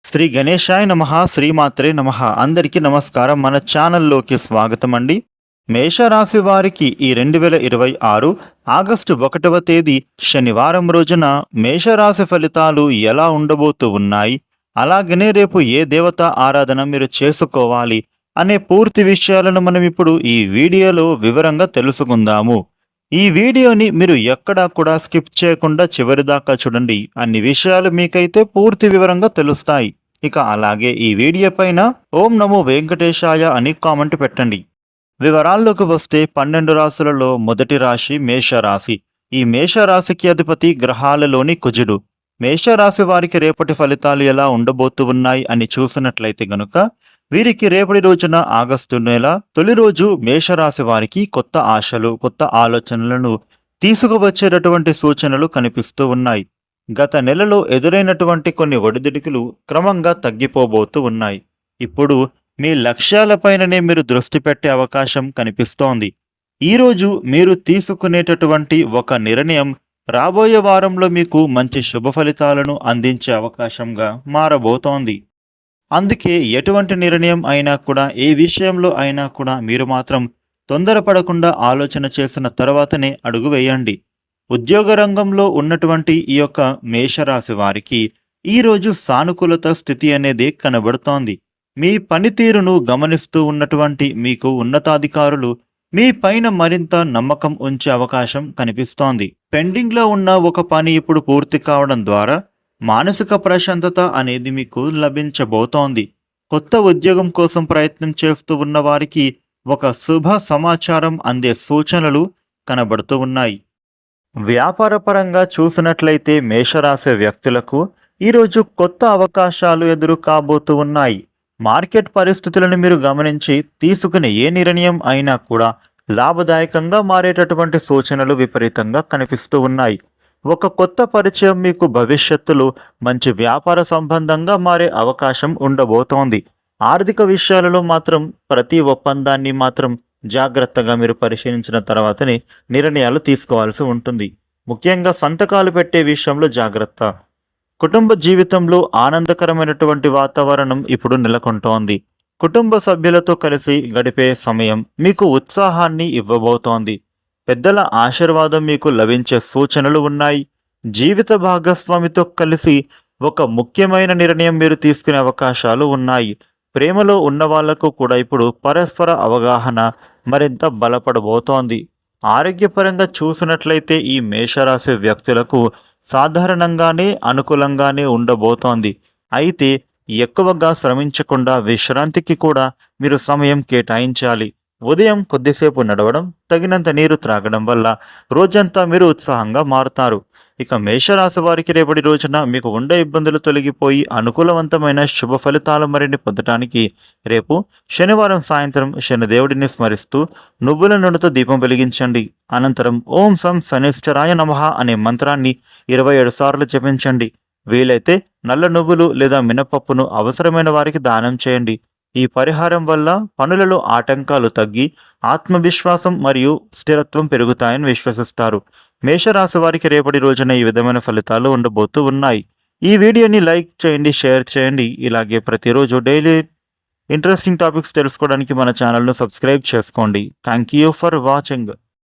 శ్రీ గణేశాయ నమః శ్రీమాత్రే నమః. అందరికీ నమస్కారం. మన ఛానల్లోకి స్వాగతం అండి. మేషరాశి వారికి ఈ 2026 ఆగస్టు 1వ తేదీ శనివారం రోజున మేషరాశి ఫలితాలు ఎలా ఉండబోతూ ఉన్నాయి, అలాగనే రేపు ఏ దేవత ఆరాధన మీరు చేసుకోవాలి అనే పూర్తి విషయాలను మనం ఇప్పుడు ఈ వీడియోలో వివరంగా తెలుసుకుందాము. ఈ వీడియోని మీరు ఎక్కడా కూడా స్కిప్ చేయకుండా చివరిదాకా చూడండి. అన్ని విషయాలు మీకైతే పూర్తి వివరంగా తెలుస్తాయి. ఇక అలాగే ఈ వీడియో పైన ఓం నమో వెంకటేశాయ అని కామెంట్ పెట్టండి. వివరాల్లోకి వస్తే 12 రాశులలో మొదటి రాశి మేషరాశి. ఈ మేషరాశికి అధిపతి గ్రహాలలోని కుజుడు. మేషరాశి వారికి రేపటి ఫలితాలు ఎలా ఉండబోతూ ఉన్నాయి అని చూసినట్లయితే గనుక వీరికి రేపటి రోజున ఆగస్టు నెల తొలి రోజు మేషరాశి వారికి కొత్త ఆశలు, కొత్త ఆలోచనలను తీసుకువచ్చేటటువంటి సూచనలు కనిపిస్తూ ఉన్నాయి. గత నెలలో ఎదురైనటువంటి కొన్ని ఒడిదుడుకులు క్రమంగా తగ్గిపోబోతూ ఉన్నాయి. ఇప్పుడు మీ లక్ష్యాలపైననే మీరు దృష్టి పెట్టే అవకాశం కనిపిస్తోంది. ఈరోజు మీరు తీసుకునేటటువంటి ఒక నిర్ణయం రాబోయే వారంలో మీకు మంచి శుభ ఫలితాలను అందించే అవకాశంగా మారబోతోంది. అందుకే ఎటువంటి నిర్ణయం అయినా కూడా, ఏ విషయంలో అయినా కూడా మీరు మాత్రం తొందరపడకుండా ఆలోచన చేసిన తర్వాతనే అడుగు వేయండి. ఉద్యోగ రంగంలో ఉన్నటువంటి ఈ యొక్క మేషరాశి వారికి ఈరోజు సానుకూలత స్థితి అనేది కనబడుతోంది. మీ పనితీరును గమనిస్తూ ఉన్నటువంటి మీకు ఉన్నతాధికారులు మీ పైన మరింత నమ్మకం ఉంచే అవకాశం కనిపిస్తోంది. పెండింగ్లో ఉన్న ఒక పని ఇప్పుడు పూర్తి కావడం ద్వారా మానసిక ప్రశాంతత అనేది మీకు లభించబోతోంది. కొత్త ఉద్యోగం కోసం ప్రయత్నం చేస్తూ ఉన్న వారికి ఒక శుభ సమాచారం అందే సూచనలు కనబడుతూ ఉన్నాయి. వ్యాపారపరంగా చూసినట్లయితే మేషరాశి వ్యక్తులకు ఈరోజు కొత్త అవకాశాలు ఎదురు కాబోతూ ఉన్నాయి. మార్కెట్ పరిస్థితులను మీరు గమనించి తీసుకునే ఏ నిర్ణయం అయినా కూడా లాభదాయకంగా మారేటటువంటి సూచనలు విపరీతంగా కనిపిస్తూ ఉన్నాయి. ఒక కొత్త పరిచయం మీకు భవిష్యత్తులో మంచి వ్యాపార సంబంధంగా మారే అవకాశం ఉండబోతోంది. ఆర్థిక విషయాలలో మాత్రం ప్రతి ఒప్పందాన్ని మాత్రం జాగ్రత్తగా మీరు పరిశీలించిన తర్వాతనే నిర్ణయాలు తీసుకోవాల్సి ఉంటుంది. ముఖ్యంగా సంతకాలు పెట్టే విషయంలో జాగ్రత్త. కుటుంబ జీవితంలో ఆనందకరమైనటువంటి వాతావరణం ఇప్పుడు నెలకొంటోంది. కుటుంబ సభ్యులతో కలిసి గడిపే సమయం మీకు ఉత్సాహాన్ని ఇవ్వబోతోంది. పెద్దల ఆశీర్వాదం మీకు లభించే సూచనలు ఉన్నాయి. జీవిత భాగస్వామితో కలిసి ఒక ముఖ్యమైన నిర్ణయం మీరు తీసుకునే అవకాశాలు ఉన్నాయి. ప్రేమలో ఉన్న వాళ్లకు కూడా ఇప్పుడు పరస్పర అవగాహన మరింత బలపడబోతోంది. ఆరోగ్యపరంగా చూసినట్లయితే ఈ మేషరాశి వ్యక్తులకు సాధారణంగానే అనుకూలంగానే ఉండబోతోంది. అయితే ఎక్కువగా శ్రమించకుండా విశ్రాంతికి కూడా మీరు సమయం కేటాయించాలి. ఉదయం కొద్దిసేపు నడవడం, తగినంత నీరు త్రాగడం వల్ల రోజంతా మీరు ఉత్సాహంగా మారుతారు. ఇక మేషరాశి వారికి రేపటి రోజున మీకు ఉండే ఇబ్బందులు తొలగిపోయి అనుకూలవంతమైన శుభ ఫలితాలు మరిన్ని పొందటానికి రేపు శనివారం సాయంత్రం శనిదేవుడిని స్మరిస్తూ నువ్వుల నూనెతో దీపం వెలిగించండి. అనంతరం ఓం సం శనిశ్చరాయ నమః అనే మంత్రాన్ని 27 సార్లు జపించండి. వీలైతే నల్ల నువ్వులు లేదా మినపప్పును అవసరమైన వారికి దానం చేయండి. ఈ పరిహారం వల్ల పనులలో ఆటంకాలు తగ్గి ఆత్మవిశ్వాసం మరియు స్థిరత్వం పెరుగుతాయని విశ్వసిస్తారు. మేషరాశి వారికి రేపటి రోజున ఈ విధమైన ఫలితాలు ఉండబోతూ ఉన్నాయి. ఈ వీడియోని లైక్ చేయండి, షేర్ చేయండి. ఇలాగే ప్రతిరోజు డైలీ ఇంట్రెస్టింగ్ టాపిక్స్ తెలుసుకోవడానికి మన ఛానల్ను సబ్స్క్రైబ్ చేసుకోండి. Thank you for watching.